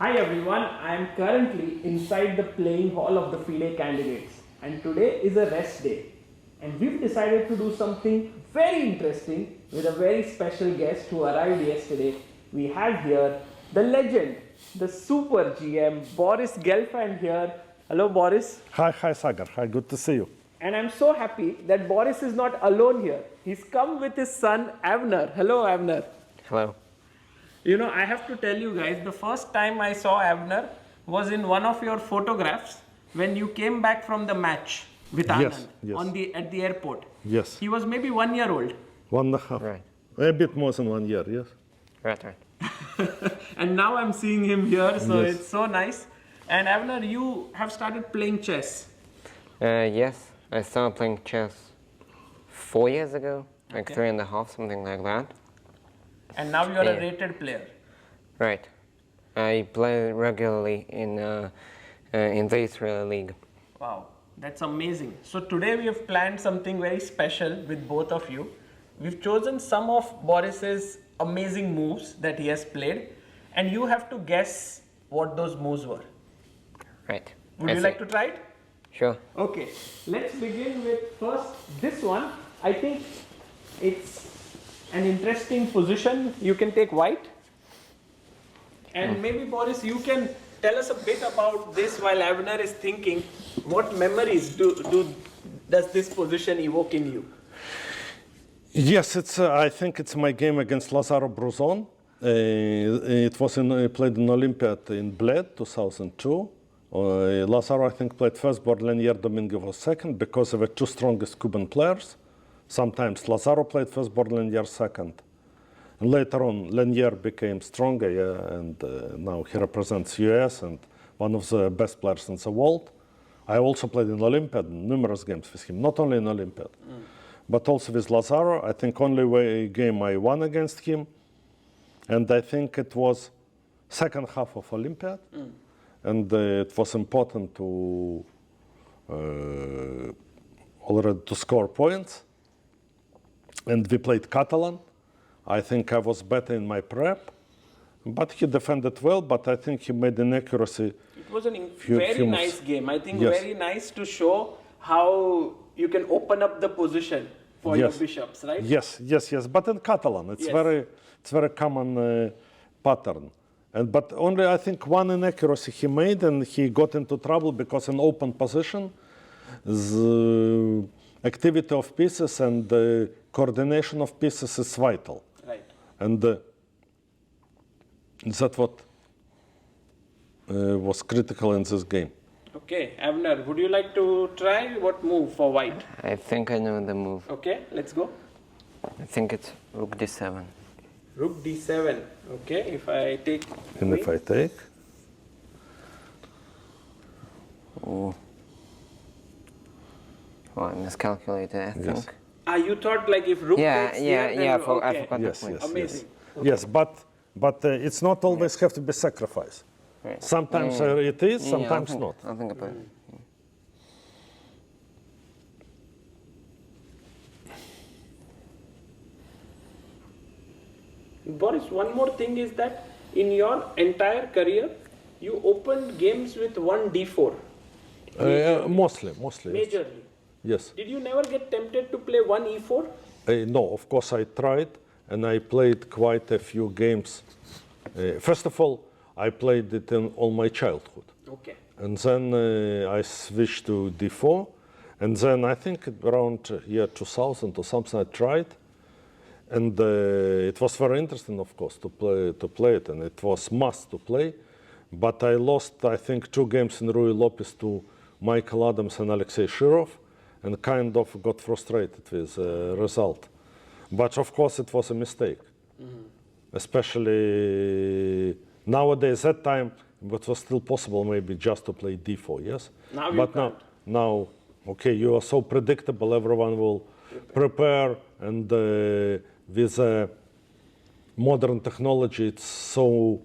Hi everyone, I am currently inside the playing hall of the FIDE Candidates, and today is a rest day, and we've decided to do something very interesting with a very special guest who arrived yesterday. We have here the legend, the super GM, Boris Gelfand here. Hello Boris. Hi Sagar, hi, good to see you. And I'm so happy that Boris is not alone here. He's come with his son Avner. Hello Avner. Hello. You know, I have to tell you guys, the first time I saw Avner was in one of your photographs when you came back from the match with Anand at the airport. Yes. He was maybe 1 year old. 1.5. Right. A bit more than 1 year, yes. Right. And now I'm seeing him here, so Yes. it's so nice. And Avner, you have started playing chess. Yes, I started playing chess 4 years ago, like Okay. 3.5, something like that. And now you're a Yeah. rated player. Right. I play regularly in the Israeli League. Wow, that's amazing. So today we have planned something very special with both of you. We've chosen some of Boris's amazing moves that he has played, and you have to guess what those moves were. Right. Would I you see. like to try it? Sure. Okay, let's begin with first this one. I think it's an interesting position. You can take white. And maybe Boris, you can tell us a bit about this while Avner is thinking. What memories does this position evoke in you? Yes, I think it's my game against Lazaro Bruzon. It was played in Olympiad in Bled, 2002. Lazaro, I think, played first, but Lenier Domingue was second because they were two strongest Cuban players. Sometimes Lazaro played first, but Lenier second. And later on, Lenier became stronger, and now he represents US and one of the best players in the world. I also played in Olympiad, numerous games with him, not only in Olympiad, but also with Lazaro. I think only game I won against him, and I think it was second half of Olympiad, and it was important to already to score points. And we played Catalan. I think I was better in my prep, but he defended well, but I think he made inaccuracy. It was a very nice game. I think very nice to show how you can open up the position for your bishops, right? Yes. But in Catalan, it's very common pattern. But only I think one inaccuracy he made, and he got into trouble because in open position, the activity of pieces and the coordination of pieces is vital. Right. And that's what was critical in this game. Okay, Avner, would you like to try what move for white? I think I know the move. Okay, let's go. I think it's Rook D7. Rook D7. Okay, if I take And queen. if I take, Oh. Oh, I miscalculated, I think. You thought like if rook takes here, then I okay. forgot yes, the point. yes, Amazing. yes. Yes, but it's not always have to be sacrifice. Right. Sometimes it is, sometimes not. I'll think about it. Boris, one more thing is that in your entire career, you opened games with one D4. Mostly. Majorly. Yes. Did you never get tempted to play one E4? No, of course I tried, and I played quite a few games. First of all, I played it in all my childhood. Okay. And then I switched to D4, and then I think around year 2000 or something I tried, and it was very interesting, of course, to play it, and it was must to play. But I lost, I think, 2 games in Rui Lopez to Michael Adams and Alexei Shirov, and kind of got frustrated with the result. But of course, it was a mistake, especially nowadays. That time, it was still possible maybe just to play D4, yes? Now you but can't. now, okay, you are so predictable, everyone will prepare, and with modern technology, it's so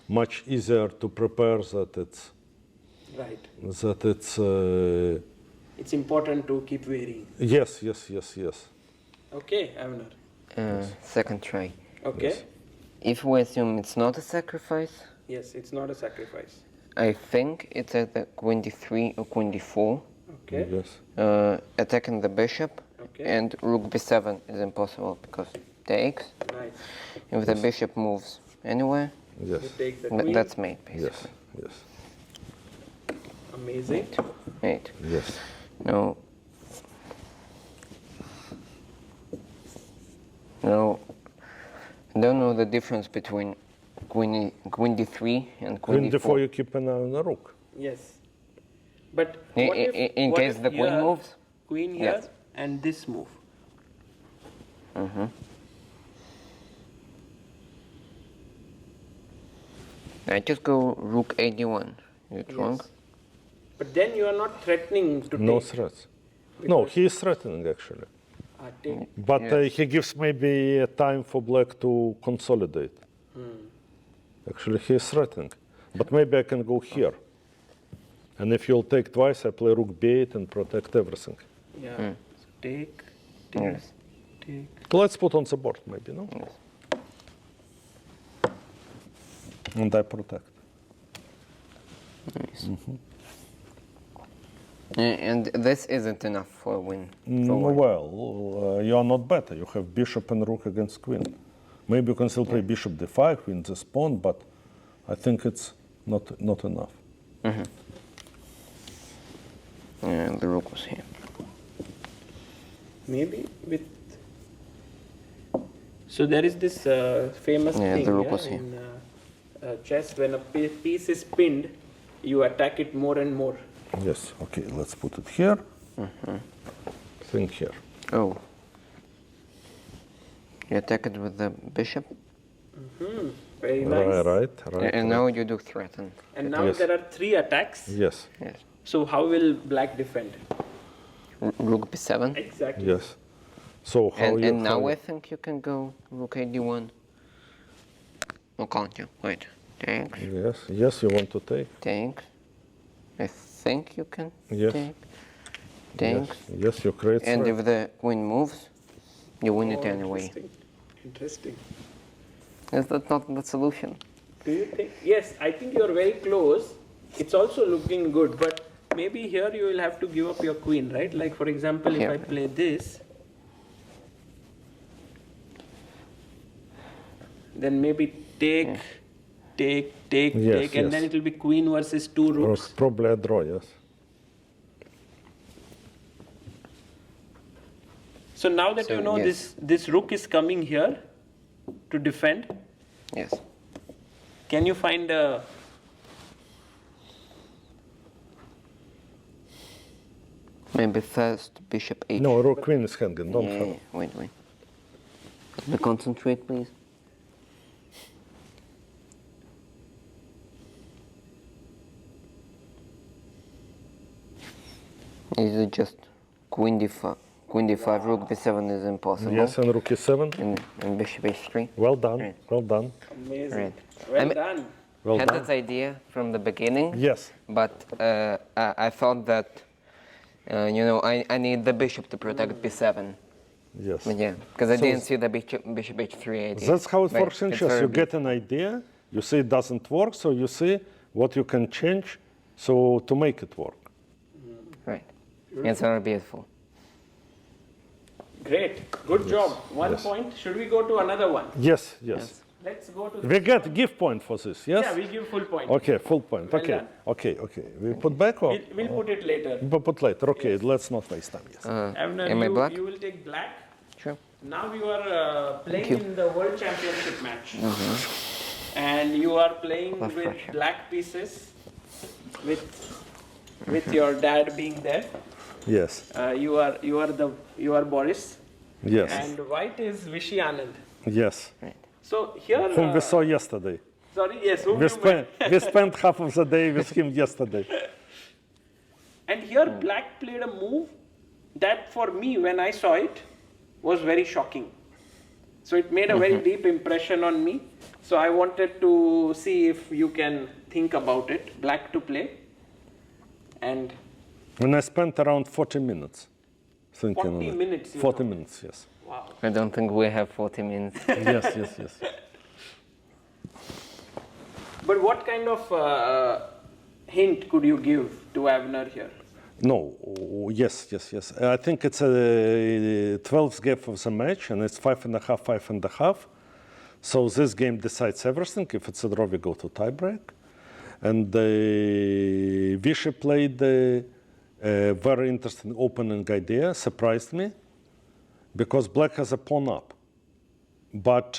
much easier to prepare that it's Right. It's important to keep varying. yes. Okay, Avner. Second try. Okay. Yes. If we assume it's not a sacrifice, Yes, it's not a sacrifice. I think it's at the queen d3 or queen d4, Okay. Yes. attacking the bishop, Okay. and rook b7 is impossible because takes. Nice. If the bishop moves anywhere, Yes. You take the th- queen. that's mate, Yes. basically. Yes. Amazing. Mate. Yes. No. No. I don't know the difference between queen d3 and queen Queen d4, d4. you keep an eye on the rook. Yes. But I- what if, in what case if the queen here, moves? Queen here Yes. and this move. I just go rook a1. It's wrong? Yes. But then you are not threatening to No take. threats. No, he is threatening actually. Take. But Yes. he gives maybe a time for black to consolidate. Actually, he is threatening. But maybe I can go here. And if you'll take twice, I play rook b8 and protect everything. Yeah. So take, take, Yes. take. Let's put on the board, maybe, no? Yes. And I protect. Nice. And this isn't enough for a win. For white. Well, you are not better. You have bishop and rook against queen. Maybe you can still play bishop d5, win this pawn, but I think it's not enough. Yeah, the rook was here. Maybe with. So there is this famous Yeah, thing the rook was here. in chess. When a piece is pinned, you attack it more and more. Yes, okay, let's put it here. Think here. Oh. You attack it with the bishop, Very nice. Right. and now you do threaten. And now Yes. there are 3 attacks. Yes, Yes. So how will black defend? Rook b7. Exactly. yes. So how you... And now how I think you can go rook a1. Or can't you? Wait. Takes. Yes, you want to take. Takes. I think you can Yes. take. Yes, Takes. yes, you create And threat. if the queen moves, you win it Oh, anyway. Interesting. Interesting. Is that not the solution? Do you think? Yes, I think you're very close. It's also looking good, but maybe here you will have to give up your queen, right? Like for example, if Yeah. I play this, then maybe take, take, take, Yes, take, and yes. then it will be queen versus 2 rooks. Probably a draw, yes. So now that So, you know yes. this rook is coming here to defend, Yes. can you find a Maybe first bishop h. No, rook queen is hanging, don't Yeah, have. wait. Let me concentrate, please. Is it just queen d5? Queen d5, rook b7 is impossible. Yes, and rook e7. And bishop h3. Well done, Right. well done. amazing? Right. Well I mean- done. Well Had done. that idea from the beginning, Yes, but I thought that, I need the bishop to protect b7. yes. But yeah, because I So didn't see the bishop h3 idea. That's how it But works in it's chess. very You big. get an idea, you see it doesn't work, so you see what you can change so to make it work. Right. It's very beautiful. Great. Good job. 1 yes. point. Should we go to another one? Yes, yes. Let's go to. We get gift point for this, yes? Yeah, we give full point. Okay, full point. Well Okay, done. okay. We put back or? We'll put it later. We'll put later. Okay, let's not waste time. Yes. Avner, am I black? you will take black. Sure. Now you are playing you. in the World Championship match. And you are playing Love with pressure. black pieces, with your dad being there. Yes, You are Boris. yes, And white is Vishy Anand. yes. So here. Whom we saw yesterday. Sorry, yes. Whom We you met. spent half of the day with him yesterday. And here black played a move that for me, when I saw it, was very shocking. So it made a very deep impression on me. So I wanted to see if you can think about it, black to play. And And I spent around 40 minutes thinking 40 on it. minutes, you 40 know. minutes, yes. wow. I don't think we have 40 minutes. Yes. But what kind of hint could you give to Avner here? No, yes. I think it's a 12th game of the match, and it's 5.5, 5.5. So this game decides everything. If it's a draw, we go to tiebreak. And Vishy played a very interesting opening idea, surprised me, because black has a pawn up. But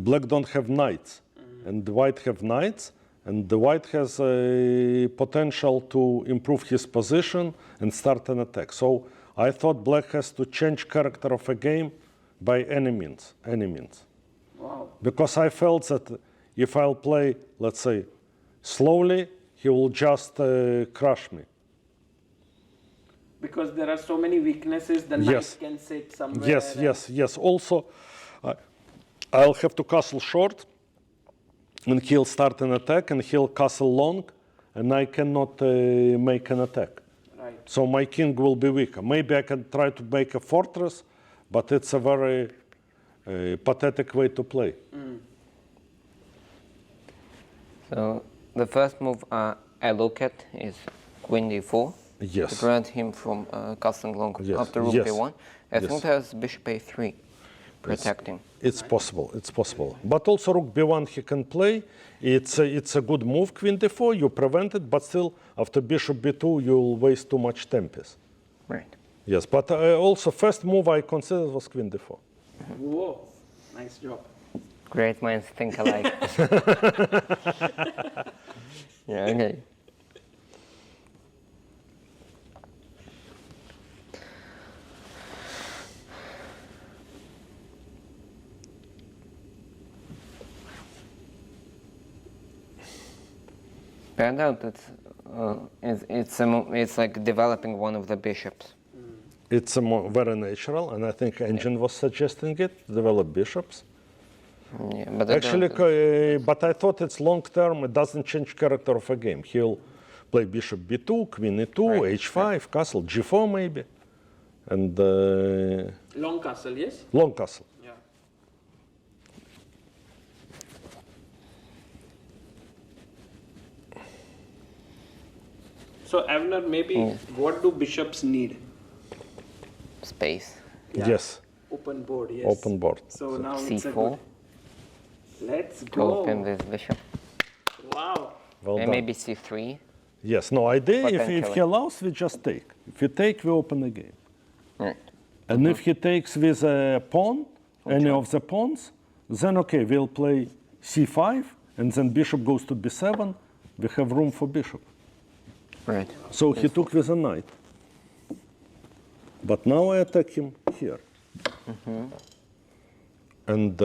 black don't have knights, and the white have knights. And the white has a potential to improve his position and start an attack. So I thought black has to change character of a game by any means. Wow. Because I felt that if I'll play, let's say, slowly, he will just crush me. Because there are so many weaknesses, the knight can sit somewhere. Yes. Also, I'll have to castle short. And he'll start an attack, and he'll castle long, and I cannot make an attack. Right. So my king will be weaker. Maybe I can try to make a fortress, but it's a very pathetic way to play. So the first move I look at is queen d4. Yes. To prevent him from castling long after rook b1. As long as bishop a3, protecting. It's possible. But also rook b1 he can play. It's a good move, queen d4, you prevent it, but still after bishop b2 you'll waste too much tempest. Right. Yes, but also first move I considered was queen d4. Whoa, nice job. Great minds think alike. Yeah, okay. Found out that it's like developing one of the bishops. It's very natural, and I think engine was suggesting it, develop bishops. Yeah, but Actually, but I thought it's long term, it doesn't change character of a game. He'll play bishop b2, queen e2, h5, castle, g4 maybe. And Long castle, yes? long castle. Yeah. So Avner, maybe what do bishops need? space. Yeah. Yes. Open board, yes. Open board. So now it's a c4 good. Let's to go. open this bishop. Wow. Well And done. maybe c3. Yes, no idea. If he Potentially. allows, we just take. If he take, we open the game. Right. And if he takes with a pawn, any of the pawns, then okay, we'll play c5, and then bishop goes to b7. We have room for bishop. Right. So he took with a knight. But now I attack him here. And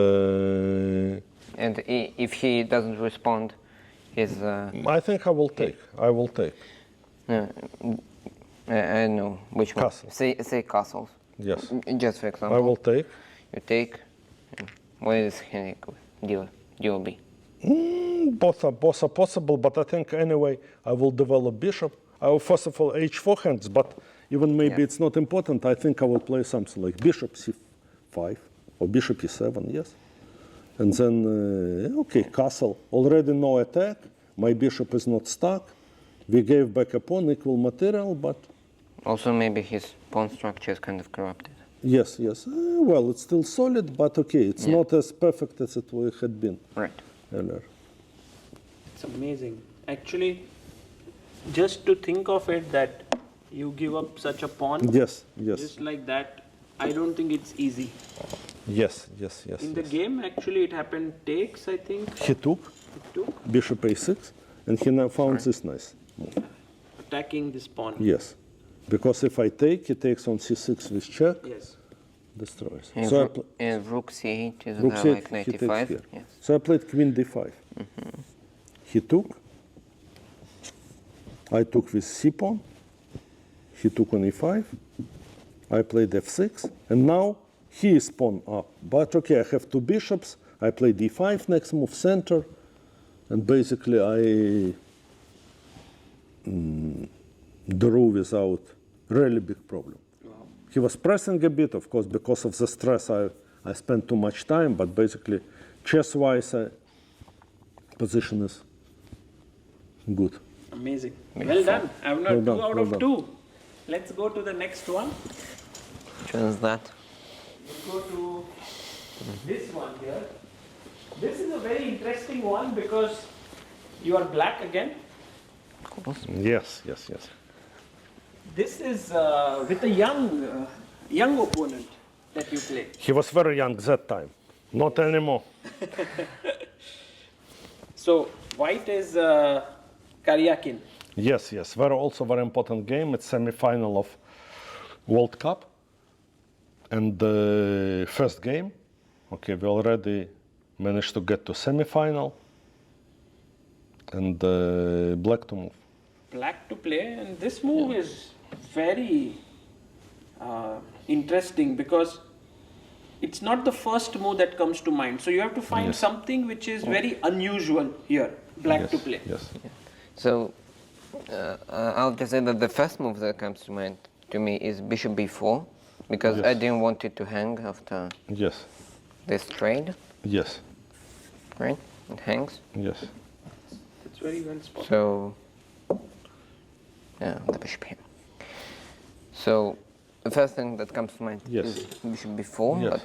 And if he doesn't respond, his I think I will take. I will take. I know which one. Castle. Say castles. Yes. Just for example. I will take. You take. What is Henrik deal B? Both are possible, but I think anyway I will develop bishop. I will first of all h4 hands, but even maybe it's not important. I think I will play something like bishop c5 or bishop e7, yes. And then, okay, castle. Already no attack. My bishop is not stuck. We gave back a pawn, equal material, but... Also maybe his pawn structure is kind of corrupted. Yes. Well, it's still solid, but okay, it's not as perfect as it had been Right. earlier. It's amazing. Actually, just to think of it that you give up such a pawn, Yes. just like that, I don't think it's easy. Yes. In the game, actually, it happened takes, I think. He took It took bishop a6, and he now found this nice move. attacking this pawn. Yes, because if I take, he takes on c6 with check, Yes. And, destroys. So I and rook c8 is rook like c8, he takes 95. here. Yes. So I played queen d5. He took. I took with c pawn. He took on e5. I played f6, and now he is pawn up. But okay, I have two bishops. I play d5, next move center, and basically I drew without really big problem. Wow. He was pressing a bit, of course, because of the stress. I spent too much time, but basically, chess-wise, position is good. Amazing. Maybe Well four. done. Avner, Well done, 2 out well of done. 2. Let's go to the next one. Which one is that? We'll go to this one here. This is a very interesting one because you are black again. Of course. Yes, yes, yes. This is with a young opponent that you play. He was very young that time. Not anymore. So white is Karyakin. Yes, yes. Also very important game. It's semi-final of World Cup. And the first game, okay, we already managed to get to semi-final. And black to move. Black to play, and this move is very interesting because it's not the first move that comes to mind. So you have to find Yes. something which is very unusual here, black Yes, to play. Yes. So I'll just say that the first move that comes to mind to me is bishop b4, because Yes. I didn't want it to hang after Yes. this trade, Yes. right? It hangs. Yes. It's very well spotted. So, yeah, the bishop here. So, the first thing that comes to mind Yes. is bishop b4, Yes. but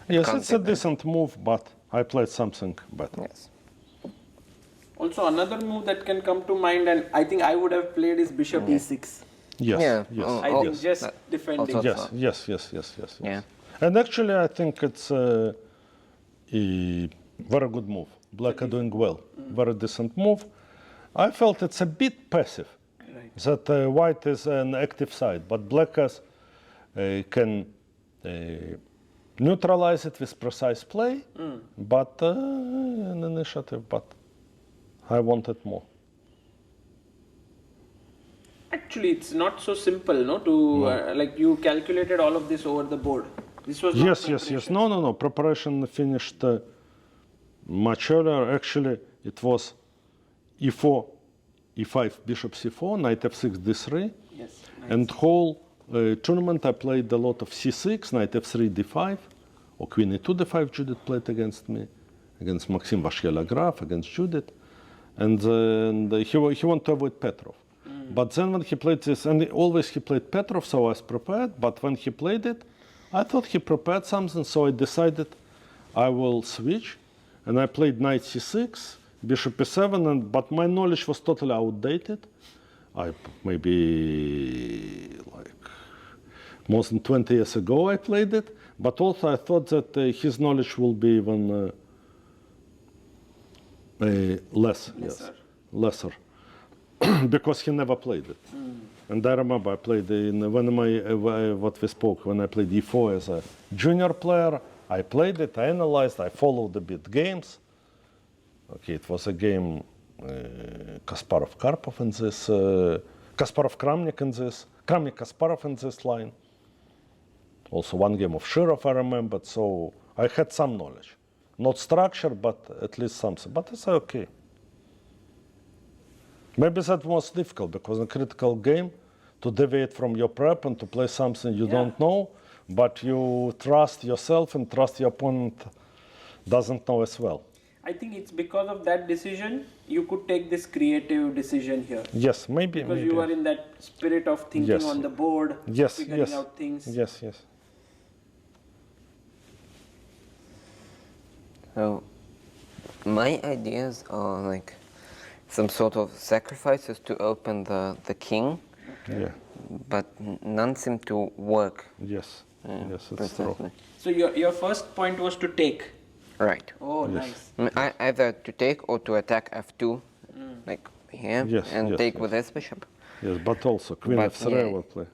Yes, Can't it's a take that. decent move, but I played something better. yes. Also, another move that can come to mind, and I think I would have played, is bishop e6. Yes. Yeah. Yes. Oh, I oh, think just that- defending. also- Yes, yes, yes, yes, yes, yes. Yeah. And actually, I think it's a very good move. Black are doing well. Very decent move. I felt it's a bit passive. Right. That white is an active side, but black can neutralize it with precise play, but an initiative. But I wanted more. Actually, it's not so simple, no? To like you calculated all of this over the board. This was not Yes, yes, yes. preparation. No. Preparation finished much earlier. Actually, it was e4, e5, bishop c4, knight f6, d3. Yes. Nice. And whole tournament I played a lot of c6, knight f3, d5, or queen e2, d5. Judith played against me, against Maxim Vashkela-Graf, against Judith. And he wanted to avoid Petrov. But then when he played this, and always he played Petrov, so I was prepared. But when he played it, I thought he prepared something, so I decided I will switch. And I played knight c6, bishop e7, but my knowledge was totally outdated. Maybe like more than 20 years ago I played it. But also I thought that his knowledge will be even less. Yes, lesser. Because he never played it. And I remember I played what we spoke, when I played e4 as a junior player, I played it, I analyzed, I followed a bit games. Okay, it was a game Kasparov-Karpov in this, Kasparov-Kramnik in this, Kramnik-Kasparov in this line. Also one game of Shirov I remembered, so I had some knowledge. Not structure, but at least something, but it's okay. Maybe that was difficult because in a critical game, to deviate from your prep and to play something you don't know, but you trust yourself and trust your opponent doesn't know as well. I think it's because of that decision you could take this creative decision here. Yes, maybe. Because you were in that spirit of thinking Yes. on the board, Yes, figuring yes. out things. Yes, yes. So, my ideas are like some sort of sacrifices to open the king, Yeah. but none seem to work. Yes. Yes, it's precisely. true. So your first point was to take. Right. Oh, Yes. nice. Either to take or to attack f2, like here, Yes, and yes, take yes. with this bishop. Yes, but also Queen But, f3 yeah. will play.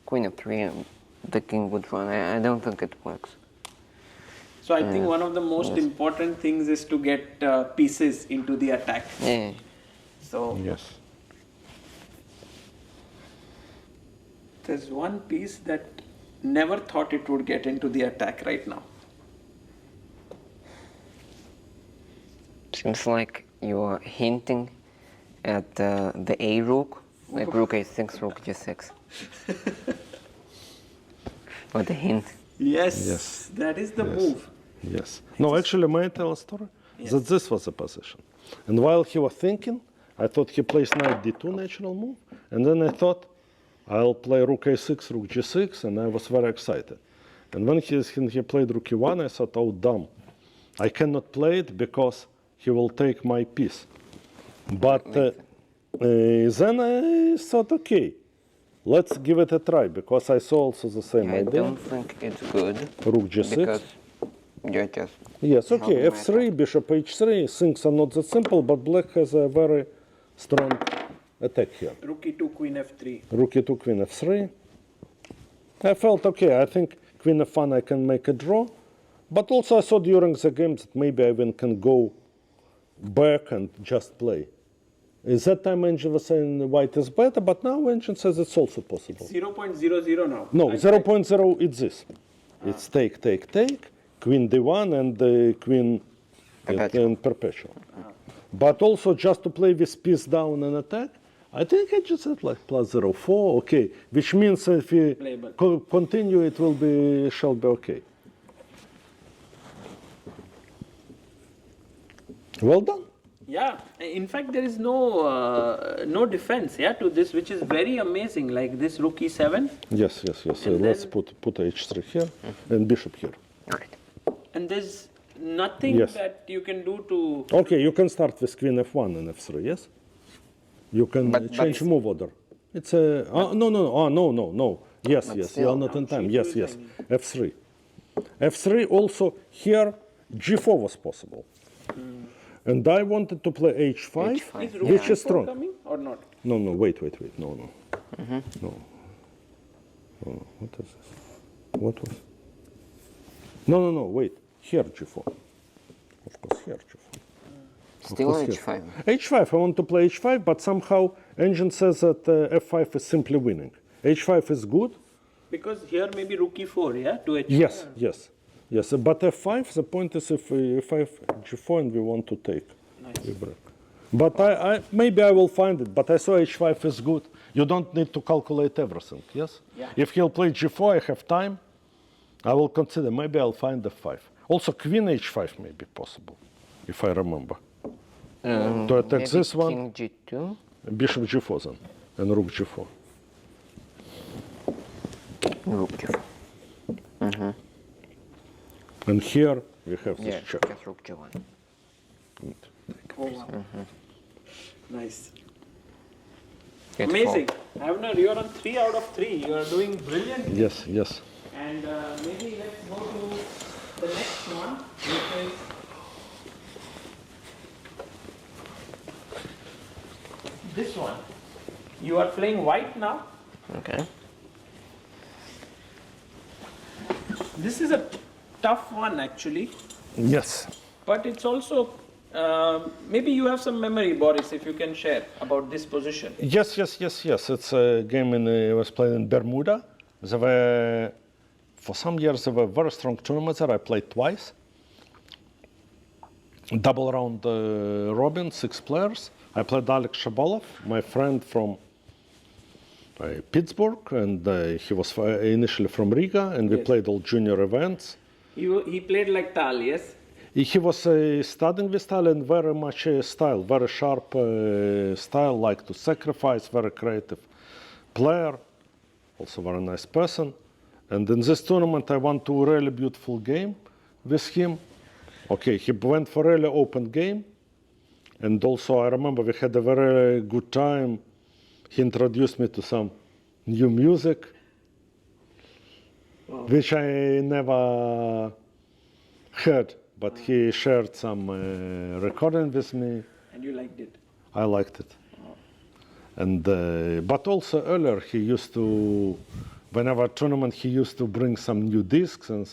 Queen f3, the king would run. I don't think it works. So I think one of the most important things is to get pieces into the attack. Yeah. So Yes. there's one piece that never thought it would get into the attack right now. Seems like you are hinting at the a rook, like rook a6, rook g6. What a hint. Yes, Yes. that is the Yes. move. Yes. No, actually, may I tell a story? that this was the position. And while he was thinking, I thought he plays knight d2 natural move, and then I thought I'll play rook a6, rook g6, and I was very excited. And when he played rook e1, I thought, oh, damn, I cannot play it because he will take my piece. But then I thought, okay, let's give it a try, because I saw also the same I idea. don't think it's good. Rook g6. Because you're just... Yes, okay, helping my f3, bishop h3, things are not that simple, but black has a very strong attack here. Rook e2, queen f3. Rook e2, queen f3. I felt, okay, I think queen f1 I can make a draw, but also I saw during the game that maybe I even can go back and just play. At that time, Engine was saying white is better, but now Engine says it's also possible. 0.00 now. No, Like 0.0 it's this. It's take, queen d1 and the queen and perpetual. But also just to play with piece down and attack, I think I just said like plus 0.4, okay, which means if we continue, it will be, shall be okay. Well done. Yeah, in fact, there is no defense, yeah, to this, which is very amazing. Like this rook e7. Yes. Let's put h3 here and bishop here. Right. And there's nothing that you can do to... Okay, you can start with queen f1 and f3, yes? You can change move order. It's a... no. Yes, you are not in time. Yes. f3. f3 also, here, g4 was possible. And I wanted to play h5, which is strong. Coming or not? No, wait. No. What is this? What was? No, wait. Here g4. Of course, here g4. Still h5. h5, I want to play h5, but somehow Engine says that f5 is simply winning. h5 is good. Because here maybe rook e4, yeah, to h5. Yes, but f5, the point is if f5, g4 and we want to take. Nice. We break. But I maybe I will find it, but I saw h5 is good. You don't need to calculate everything, yes? Yeah. If he'll play g4, I have time, I will consider, maybe I'll find f5. Also queen h5 may be possible, if I remember. To attack this one, king g2. bishop g4 then, and rook g4. Rook g4. And here we have this check. Just rook g1. Oh, wow. Nice. Get Amazing. Avner, you are on 3 out of 3. You are doing brilliant. Yes. And maybe let's go to the next one, which is this one. You are playing white now. Okay. This is a tough one actually, Yes. but it's also maybe you have some memory, Boris, if you can share about this position. Yes. It's a game it was played in Bermuda. There were, for some years, there were very strong tournaments there. I played twice. Double round robin, 6 players. I played Alex Shabalov, my friend from Pittsburgh, and he was initially from Riga, and we played all junior events. He played like Tal, yes? He was studying with Tal and very much style, very sharp style, like to sacrifice, very creative player, also very nice person. And in this tournament, I won 2 really beautiful games with him. Okay, he went for really open game. And also, I remember we had a very good time. He introduced me to some new music, which I never heard, but he shared some recording with me. And you liked it? I liked it. And but also earlier he used to, whenever tournament, he used to bring some new discs and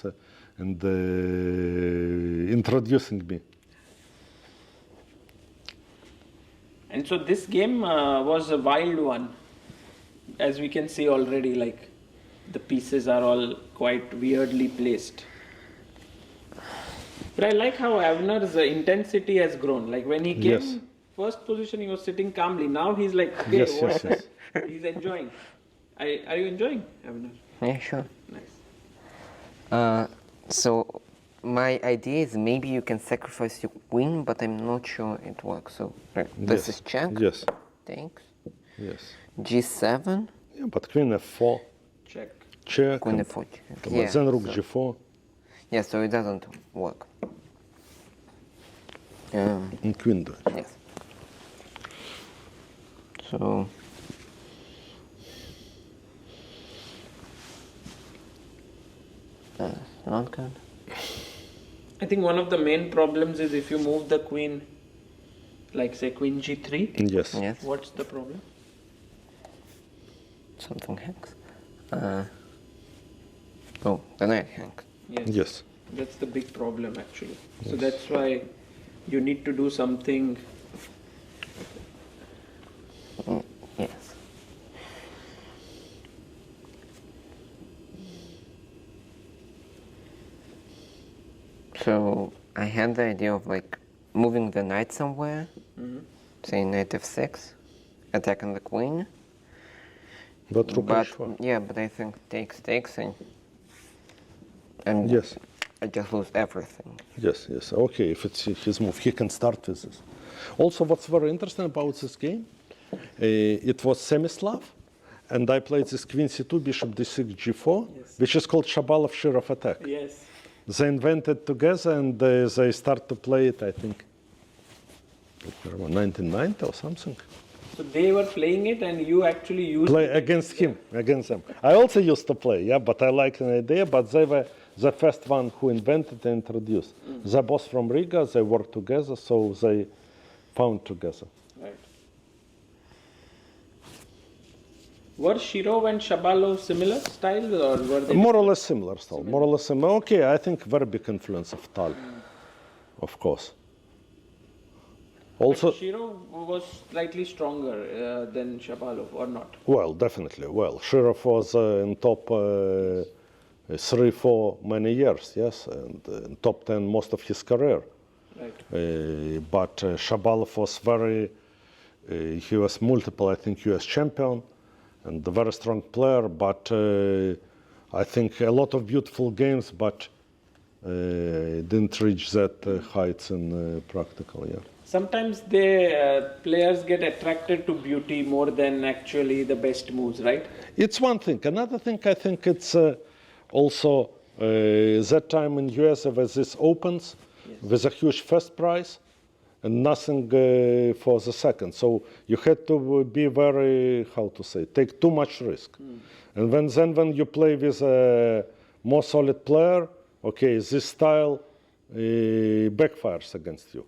introducing me. And so this game was a wild one, as we can see already, like the pieces are all quite weirdly placed. But I like how Avner's intensity has grown. Like when he came first position, he was sitting calmly. Now he's like, okay, Yes. He's enjoying. Are you enjoying, Avner? Yeah, sure. Nice. So my idea is maybe you can sacrifice your queen, but I'm not sure it works. So this is check. Yes. Takes. Yes. G7. Yeah, but queen f4. Check. Check. Queen and f4 check. then Yeah, rook so, g4. yeah, so it doesn't work. And queen dodge. Yes. So not good. I think one of the main problems is if you move the queen, like say queen g3. Yes. Yes. What's the problem? Something hangs. Oh, the knight hangs. Yes. That's the big problem actually. So that's why you need to do something. Yes. So I had the idea of like moving the knight somewhere, say knight f6, attacking the queen. But rook But h4. yeah, but I think takes and Yes. I just lose everything. Yes, yes. Okay, if it's his move, he can start with this. Also, what's very interesting about this game, it was semi-Slav, and I played this queen c2, bishop d6, g4, which is called Shabalov-Shirov attack. Yes. They invented together, and they start to play it, I think, 1990 or something. So they were playing it and you actually used Play it. against him, against them. I also used to play, yeah, but I liked an idea, but they were the first one who invented and introduced. They're both from Riga, they worked together, so they found together. Right. Were Shirov and Shabalov similar styles or were they? More or less similar style, more or less similar. Okay, I think very big influence of Tal, of course. Also, Shirov was slightly stronger than Shabalov or not? well, definitely. Well, Shirov was in top 3 for many years, yes, and in top 10 most of his career. Right. But Shabalov was very, he was multiple, I think, US champion and a very strong player, but I think a lot of beautiful games, but didn't reach that heights in practical, yeah. Sometimes the players get attracted to beauty more than actually the best moves, right? It's one thing. Another thing, I think it's also that time in US there was this opens with a huge first prize and nothing for the second. So you had to be very, how to say, take too much risk. And when you play with a more solid player, okay, this style backfires against you.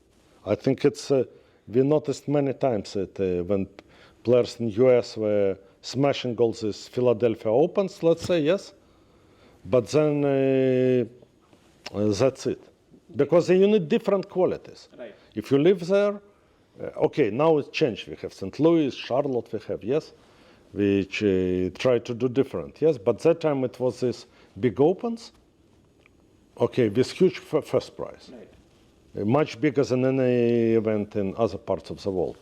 I think it's, we noticed many times that when players in US were smashing all these Philadelphia Opens, let's say, yes, but then that's it. Because you need different qualities. Right. If you live there, okay, now it's changed. We have St. Louis, Charlotte, we have, yes, which try to do different, yes, but that time it was this big opens, okay, with huge first prize. Right. Much bigger than any event in other parts of the world.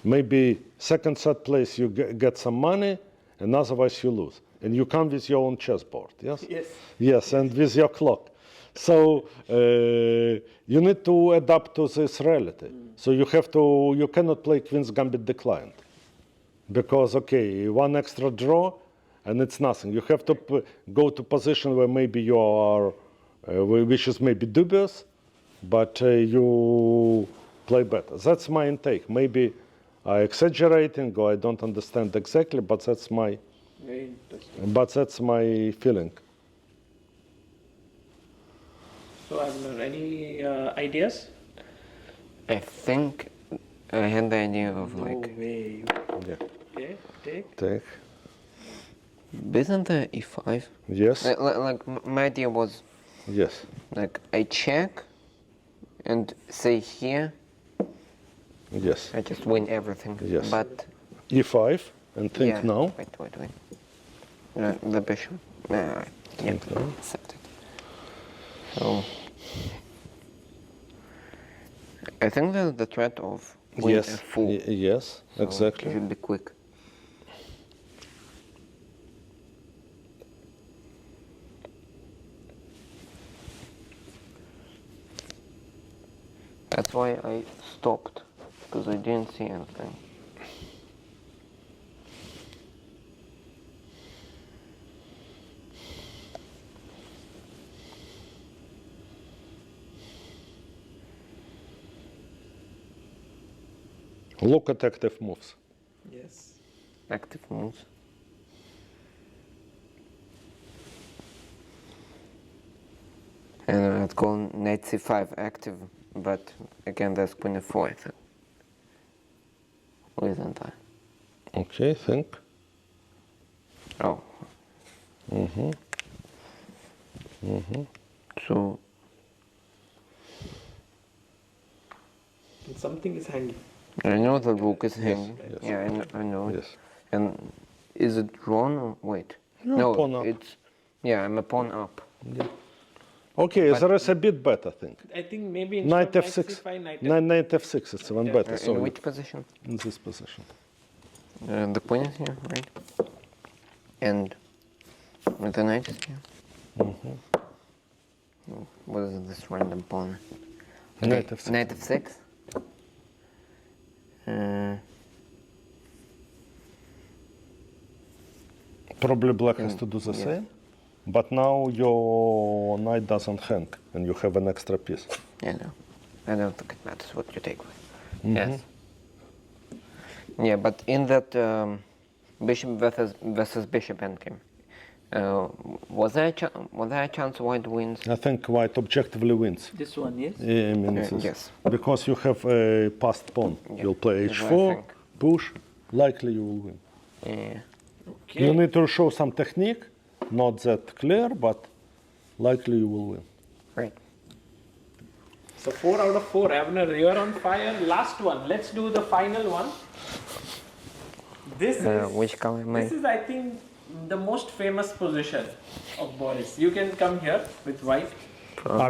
Maybe second, third place you get some money, and otherwise you lose. And you come with your own chessboard, yes? Yes. Yes, and with your clock. So you need to adapt to this reality. So you have to, you cannot play Queen's Gambit declined. Because, okay, one extra draw, and it's nothing. You have to go to position where maybe you are, which is maybe dubious, but you play better. That's my intake. Maybe I exaggerating or I don't understand exactly, but that's my Very interesting. But that's my feeling. So, Avner, any ideas? I think I had the idea of No like way. Yeah. Okay, take. Take. isn't the e5? Yes. Like my idea was Yes. like I check and say here Yes. I just win everything. Yes. But E5 and think yeah, now. Wait. The bishop. Yeah, Think now. accepted. So I think the threat of queen Yes. f4. Yes. So Exactly. It should be quick. That's why I stopped, because I didn't see anything. Look at active moves. Yes. Active moves. And I'd call knight c5 active, but again there's queen f4, I think. Or isn't I? Okay, think. Oh. So, Something is hanging. I know the rook is hanging. yes. Yeah, I know it. Yes. And is it drawn or wait? You're no, pawn up. it's yeah, I'm a pawn up. Okay, But- there is a bit better thing. I think maybe Knight instead of f6. c5, knight Knight f6, it's even better. In Sorry. which position? In this position. The queen is here, right? And the knight is here. Oh, what is this random pawn? Knight f6. Knight f6. Probably black has to do the yes. same. But now your knight doesn't hang and you have an extra piece. Yeah, no. I don't think it matters what you take with. Yes. Yeah, but in that bishop versus bishop endgame, was there a chance white wins? I think white objectively wins. This one, yes. I mean, this is- yes. Because you have a passed pawn. Yeah, You'll play that's what I h4, think. push, likely you will win. Yeah. Okay. You need to show some technique, not that clear, but likely you will win. Right. So 4 out of 4. Avner, you're on fire. Last one. Let's do the final one. This is Which color am I? This is, I think, the most famous position of Boris. You can come here with white.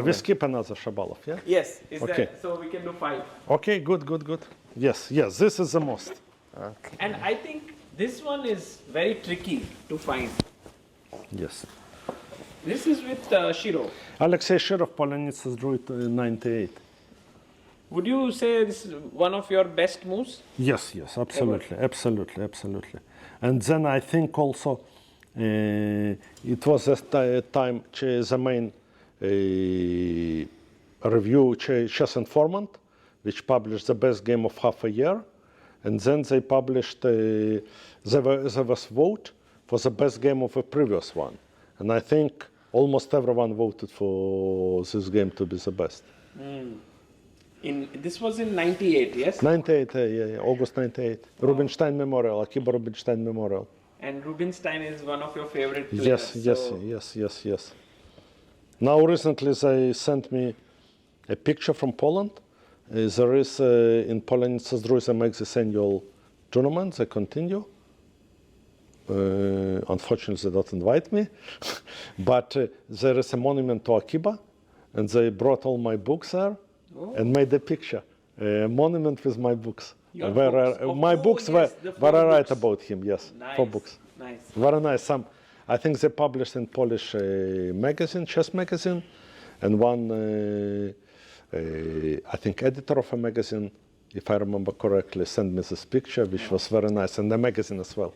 We skip another Shabalov, yeah? Yes. Is Okay. that so? We can do 5. Okay, good. Yes, this is the most. Okay. And I think this one is very tricky to find. Yes. This is with Shiro. Alexei Shirov, Polonitsa drew it 98. Would you say this is one of your best moves? Yes, absolutely. And then I think also it was a time the main review Chess Informant, which published the best game of half a year, and then they published there was vote for the best game of a previous one, and I think almost everyone voted for this game to be the best. This was in 98, yes? 98, yeah, August 98. Rubinstein Memorial, Akiba Rubinstein Memorial. And Rubinstein is one of your favorite players. Yes. Now recently they sent me a picture from Poland. There is in Poland, they make this annual tournament, they continue. Unfortunately, they don't invite me. But there is a monument to Akiba, and they brought all my books there and made a picture, a monument with my books. Your Where books. my books yes, the where I 4 write books. about him, yes, Nice. 4 books. Nice. Very nice. I think they published in Polish magazine, chess magazine, and one, I think, editor of a magazine, if I remember correctly, sent me this picture, which was very nice, and the magazine as well.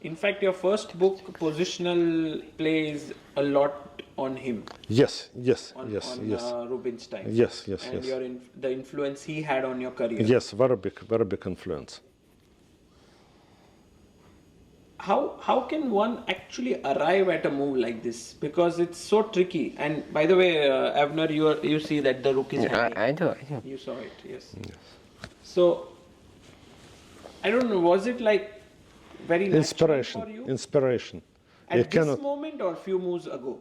In fact, your first book, Positional, plays a lot on him. Yes. On Rubinstein. Yes. And the influence he had on your career. Yes, very big influence. How can one actually arrive at a move like this? Because it's so tricky. And by the way, Avner, you see that the rook is hanging. I do. You saw it, yes. So, I don't know, was it like very natural for you? Inspiration. At this moment or few moves ago?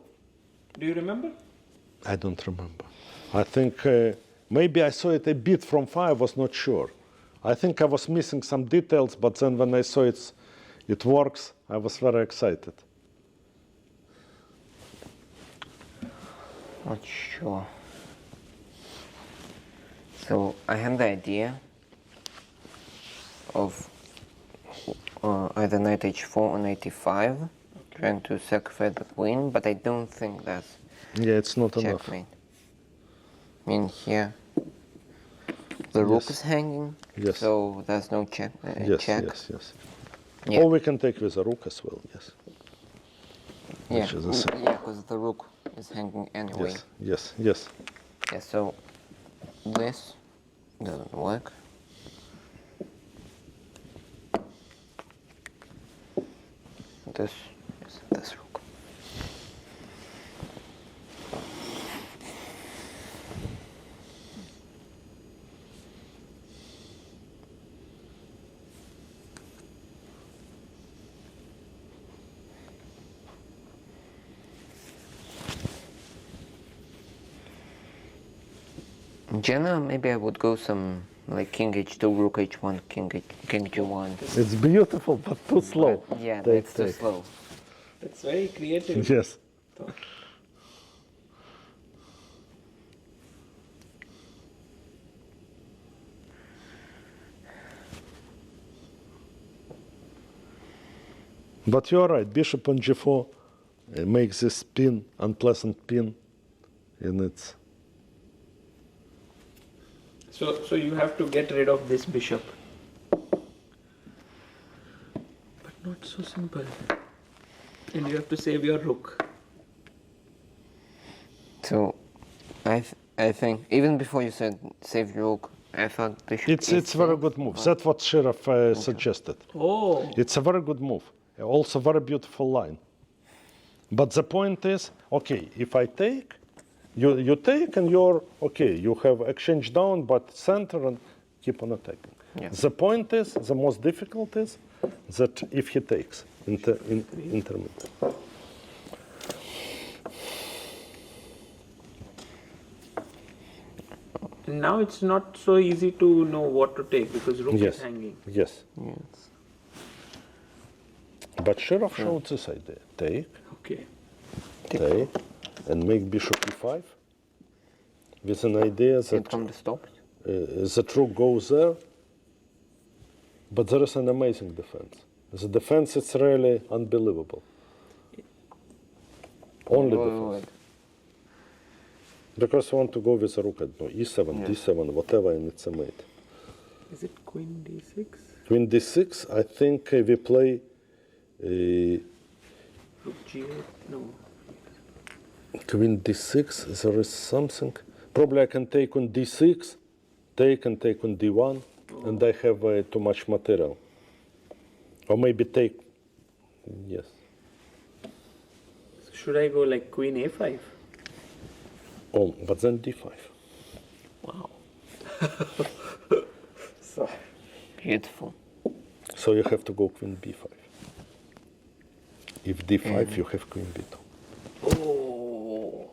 Do you remember? I don't remember. I think maybe I saw it a bit from far, I was not sure. I think I was missing some details, but then when I saw it works, I was very excited. Not sure. So I had the idea of either knight h4 or knight e5, trying to sacrifice the queen, but I don't think that's Yeah, it's not enough. checkmate. I mean here, The rook Yes. is hanging, Yes. so there's no check. Yes, check. yes. Yeah. Or we can take with a rook as well, yes. Yeah, Which is the same. yeah, because the rook is hanging anyway. Yes. Yeah, so this doesn't work. This is this rook. In general, maybe I would go some like king h2, rook h1, king g1. It's beautiful, but too slow. But, yeah, Take, that's too take. slow. That's very creative. Yes. But you're right, bishop on g4 makes this pin, unpleasant pin, and it's... So you have to get rid of this bishop. But not so simple. And you have to save your rook. So, I think even before you said save your rook, I thought bishop. It's a very good move. That's what Shirov suggested. Oh. It's a very good move. Also very beautiful line. But the point is, okay, if I take, you take and you're, okay, you have exchange down, but center and keep on attacking. Yeah. The point is, the most difficult is that if he takes intermittent. Now it's not so easy to know what to take because rook Yes. is hanging. Yes. Yes. But Shirov showed this idea. Take, Okay. take, and make bishop e5 with an idea Can that come to stop it. the rook goes there, but there is an amazing defense. The defense is really unbelievable. Only defense. Because you want to go with a rook at no, e7, Yeah. d7, whatever, and it's a mate. Is it queen d6? Queen d6, I think we play Rook g8? No. queen d6, there is something. Probably I can take on d6, take and take on d1, and I have too much material. Or maybe take, yes. Should I go like queen a5? Oh, but then d5. Wow. So, Beautiful. So you have to go queen b5. If d5, you have queen b2. oh,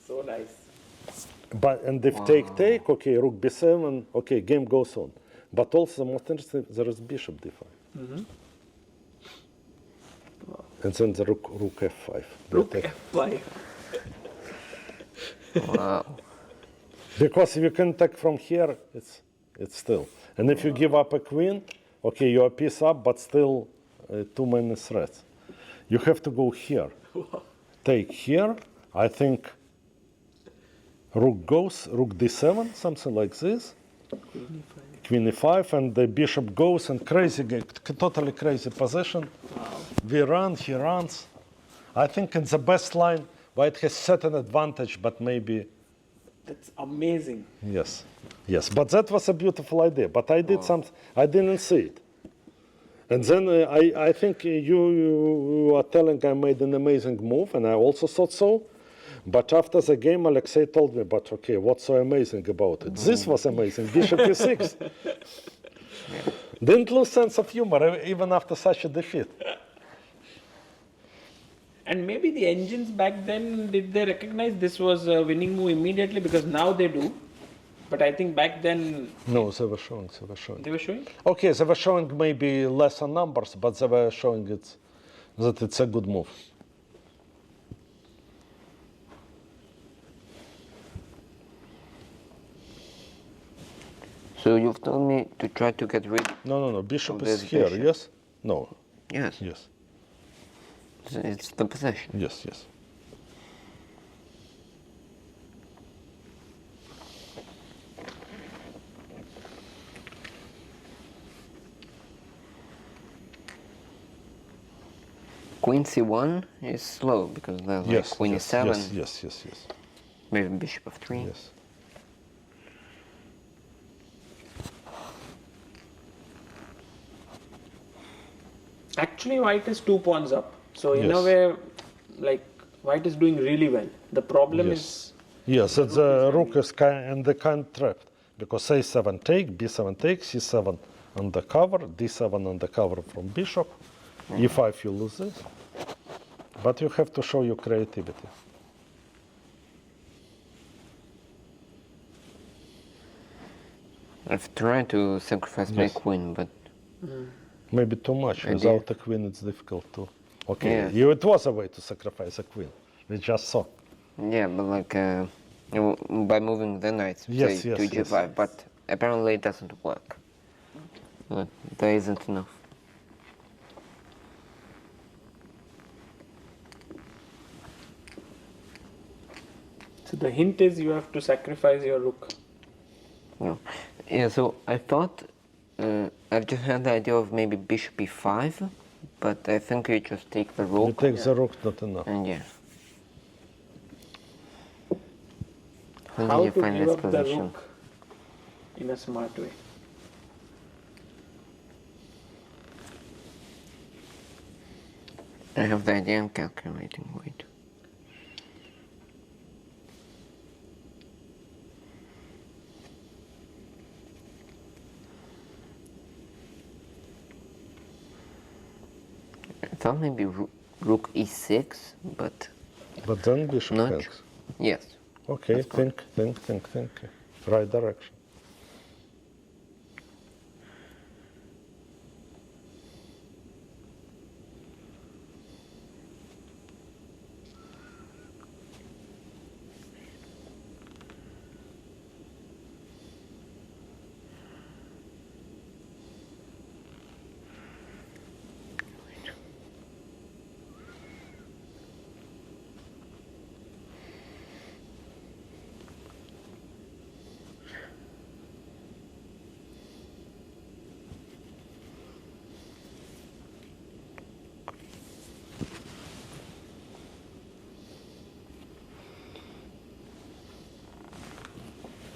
so nice. But and if take, okay, rook b7, okay, game goes on. But also the most interesting, there is bishop d5. And then the rook f5. Rook That- f5. Wow. Because if you can attack from here, it's still. And if you give up a queen, okay, you're a piece up, but still too many threats. You have to go here. Take here. I think rook goes, rook d7, something like this. Queen e5, and the bishop goes, and crazy, totally crazy position. We run, he runs. I think it's the best line. White has certain advantage, but maybe. That's amazing. Yes, yes, but that was a beautiful idea. But I did something, I didn't see it. And then I think you are telling I made an amazing move, and I also thought so. But after the game, Alexei told me, but okay, what's so amazing about it? This was amazing, bishop e6. Didn't lose sense of humor even after such a defeat. And maybe the engines back then, did they recognize this was a winning move immediately? Because now they do. But I think back then No, they were showing, they were showing. Okay, they were showing maybe lesser numbers, but they were showing that it's a good move. So you've told me to try to get rid. No, bishop Oh, is there's here, bishop. yes? No, Yes. yes, It's the position. yes. Queen c1 is slow because there's like Yes, queen yes, e7, yes. maybe bishop f3. Yes. Actually, white is 2 pawns up. So in a Yes. way, like white is doing really well. The problem Yes. is Yes, it's the rook is kind of trapped because a7 take, b7 take, c7 undercover, d7 undercover from bishop, e5 you lose this. But you have to show your creativity. I've tried to sacrifice my Yes. queen, but Maybe too much. Idea. Without a queen, it's difficult to. Okay, Yeah. it was a way to sacrifice a queen. We just saw. yeah, but like by moving the knight Yes, say, yes, to yes. g5, but apparently it doesn't work. There isn't enough. so the hint is you have to sacrifice your rook. No. Yeah, so I thought I've just had the idea of maybe bishop e5, but I think you just take the You rook take the rook, not enough. and yeah. How you to find give this up the position? rook in a smart way. I have the idea, I'm calculating, wait. I thought maybe rook e6, but But then bishop not. hangs. Yes. Okay, That's good. think. Right direction.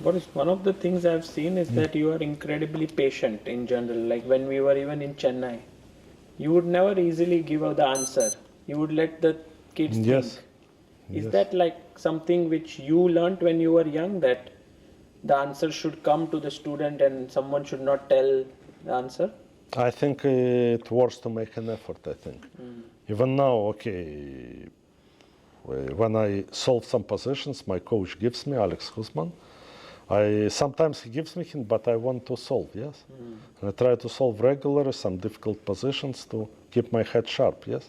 Boris, one of the things I've seen is that you are incredibly patient in general. Like when we were even in Chennai, you would never easily give out the answer. You would let the kids Yes. think. Is Yes. that like something which you learnt when you were young, that the answer should come to the student and someone should not tell the answer? I think it works to make an effort, I think. Even now, okay, when I solve some positions, my coach gives me, Alex Husman, sometimes he gives me hint, but I want to solve, yes? And I try to solve regularly some difficult positions to keep my head sharp, yes?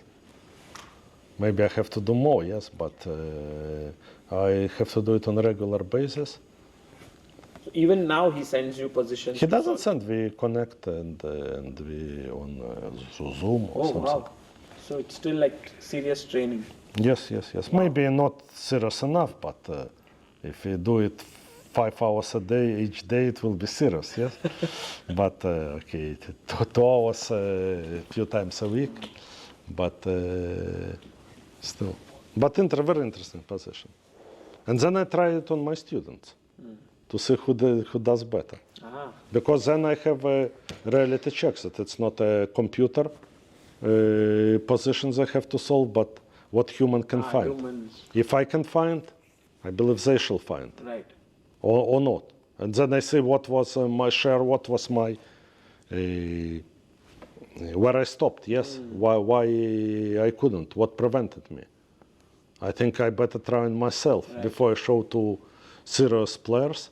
Maybe I have to do more, yes, but I have to do it on a regular basis. So even now he sends you positions. He to doesn't solve. send, we connect and we on Zoom or Oh something. wow! So it's still like serious training. Yes. Maybe not serious enough, but if you do it 5 hours a day, each day, it will be serious, yes? But, okay, 2 hours a few times a week, but still. But very interesting position. And then I try it on my students to see who does better. Ah. Because then I have reality checks that it's not a computer positions I have to solve, but what human can find. Humans. If I can find, I believe they shall find, Right. or not. And then I see what was my share, what was my, where I stopped, yes, why I couldn't, what prevented me. I think I better try it myself before I show to serious players.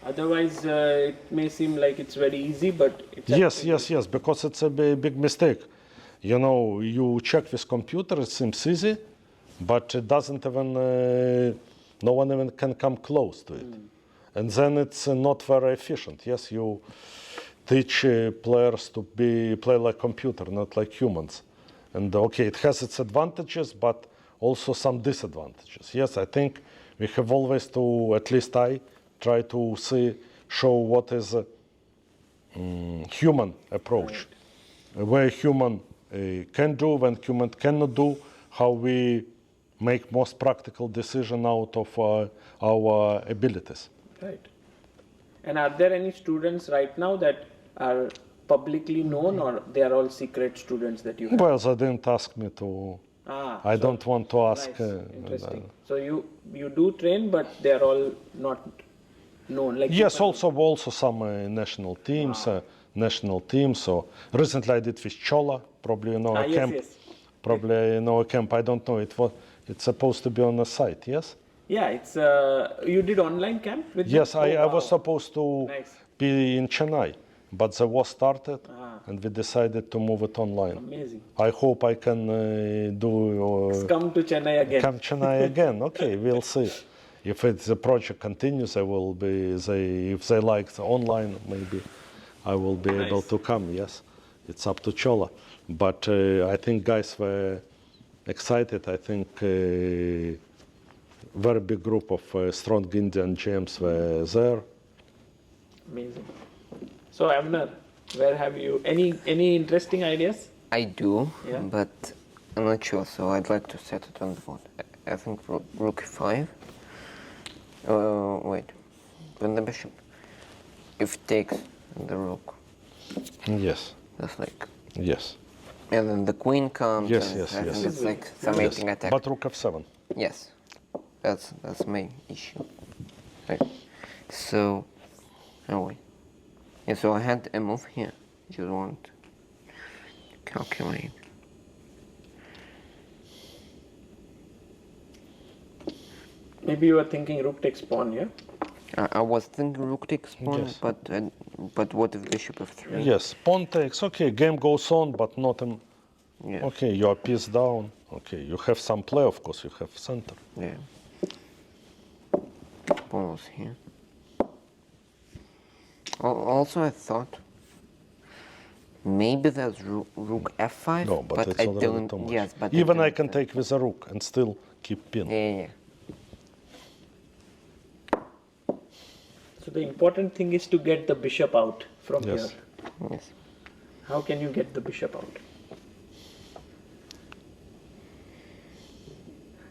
Otherwise, it may seem like it's very easy, but it's Yes, because it's a big mistake. You know, you check with computer, it seems easy, but it doesn't even, no one even can come close to it. And then it's not very efficient. Yes, you teach players to play like computer, not like humans. And okay, it has its advantages, but also some disadvantages. Yes, I think we have always to, at least I, try to show what is a human approach, where human can do, when human cannot do, how we make most practical decision out of our abilities. Right. And are there any students right now that are publicly known, or they are all secret students that you have? Well, they didn't ask me to. I don't want to ask. Nice. Interesting. So you do train, but they are all not known. Like Yes, also some national teams. So recently I did with Chola, probably you know a camp. Yes. Probably you know a camp. I don't know. It's supposed to be on the site. Yes. Yeah, it's you did online camp with them? Yes, I was supposed to Nice. be in Chennai, but the war started, and we decided to move it online. Amazing. I hope I can Come to Chennai again. Come Chennai again. Okay, we'll see. If the project continues, I will be. If they like the online, maybe I will be able to come. Yes, it's up to Chola. But I think guys were excited. I think very big group of strong Indian GMs were there. Amazing. So Avner, where have you any interesting ideas? I do, Yeah. but I'm not sure, so I'd like to set it on the board. I think rook 5. Wait, when the bishop, if takes the rook, Yes. that's like, Yes. and then the queen comes. Yes, and yes, I yes. think it's like some Yes. mating attack. But rook f7. Yes, that's my issue. Right. So, oh wait. Yeah, so I had a move here. Just want to calculate. Maybe you were thinking rook takes pawn, yeah? I was thinking rook takes pawn, Yes. but what if bishop f3? Yes. Pawn takes. Okay, game goes on, but not. Yeah. Okay, you are piece down. Okay, you have some play, of course. You have center. Yeah. Pawn was here. Also, I thought maybe there's rook f5, No, but it's I already don't. too much. Yes, but even I don't- can take with a rook and still keep pin. Yeah. So the important thing is to get the bishop out from Yes. here. Yes. How can you get the bishop out?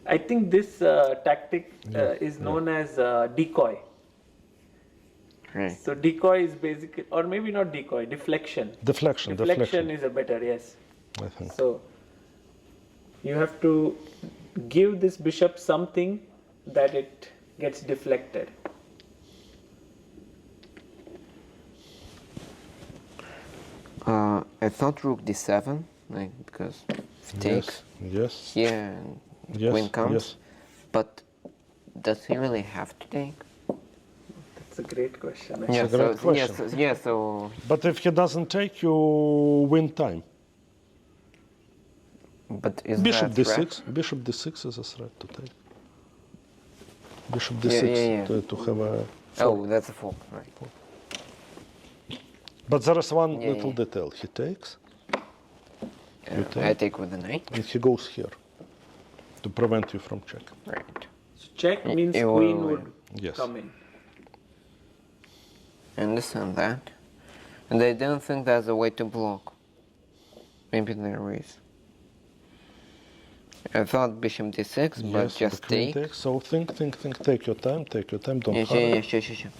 I think this tactic is known as decoy. Right. So decoy is basically, or maybe not decoy, deflection. Deflection. Deflection is a better, yes. I think. So you have to give this bishop something that it gets deflected. I thought rook d7, like because if takes Yes. here and Yes. queen comes, Yes. but does he really have to take? That's a great question. Yeah. a great So yes. question. Yeah. So But if he doesn't take, you win time. but is Bishop that a threat? d6. Bishop d6 is a threat to take. Bishop Yeah, d6 yeah. To have a. Oh, that's a fork, right? But there is one Yeah, little yeah. detail. He takes, You take? I take with the knight. and he goes here to prevent you from check. Right. So check means Yeah, queen well, would Yes. come in. I understand that, and I don't think there's a way to block. Maybe there is. I thought bishop d6, but Yes, just the queen take. takes. So think. Take your time. Don't Yeah, hurry. sure.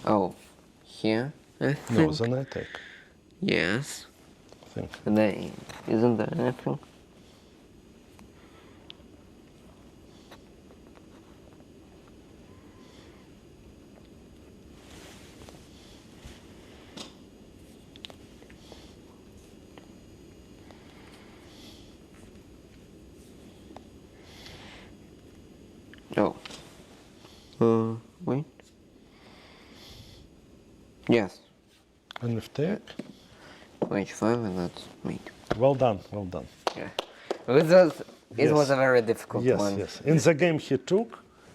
Oh, here? I No, think. then I take. Yes. Think. And then, isn't there anything? Oh. Wait. Yes. And if take, H5 and that's mate. well done. Yeah. It Yes. was a very difficult Yes, one. yes. In the game he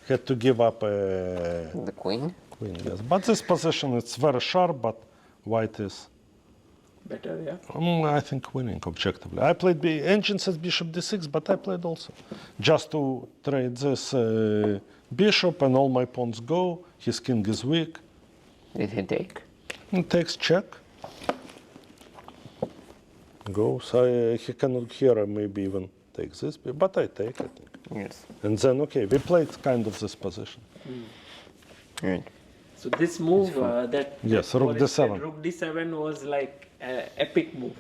had to give up a The queen? queen, yes. But this position, it's very sharp, but white is, Better, yeah. I think, winning objectively. I played engine says bishop d6, but I played also. Just to trade this bishop and all my pawns go, his king is weak, Did he take? It takes check. Goes. He cannot here, maybe even take this, but I take, I think. Yes. And then, okay, we played kind of this position. Right. So this move that Yes, that rook Boris said, d7. rook d7 was like an epic move.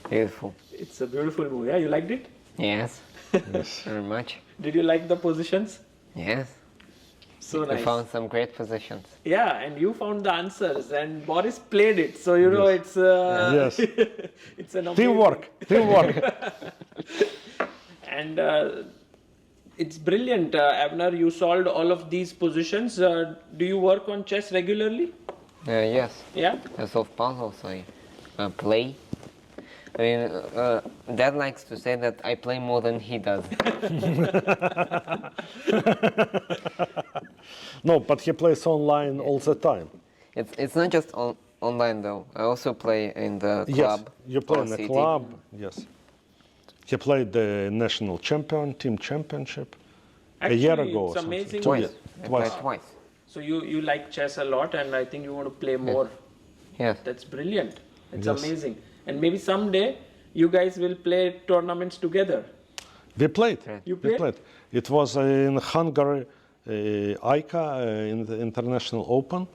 Beautiful. It's a beautiful move. Yeah, you liked it? Yes. Yes. Very much. Did you like the positions? Yes. So We nice. found some great positions. Yeah, and you found the answers, and Boris played it. So you know it's Yes. it's an amazing. Teamwork. And it's brilliant, Avner. You solved all of these positions. Do you work on chess regularly? Yes. Yeah. I solve puzzles. I play. I mean, Dad likes to say that I play more than he does. No, but he plays online all the time. It's not just online though. I also play in the Yes, club. you play or in the city. club. Yes. He played the national team championship Actually, a year ago. it's or something. amazing. Twice. I Twice. played twice. So you like chess a lot, and I think you want to play more. Yes. That's brilliant. It's Yes. amazing. And maybe someday you guys will play tournaments together. We played. You We played? played. It was in Hungary, ICA, in the International Open.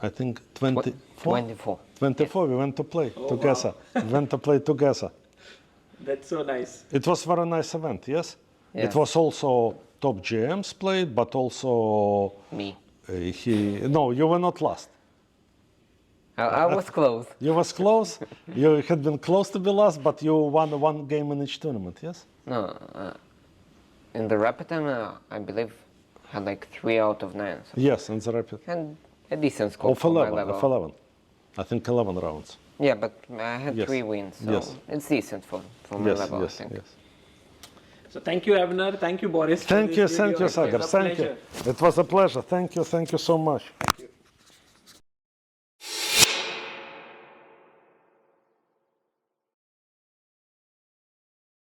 I think 24. 24. 24. We went to play Oh, together. We went to play together. That's so nice. It was very nice event. Yes. Yes. It was also top GMs played, but also Me. No, you were not last. I was close. You was close. You had been close to be last, but you won one game in each tournament. Yes. No. In the rapid time, I believe, had like 3 out of 9. So Yes, in the rapid. had a decent score Of for my 11. level. Of 11. I think 11 rounds. Yeah, but I had Yes. 3 wins, so Yes. it's decent for my Yes, level, yes, I think. yes. So thank you, Avner. Thank you, Boris. for Thank this you, video. thank you, It was Sagar. a Thank you. pleasure. It was a pleasure. Thank you so much.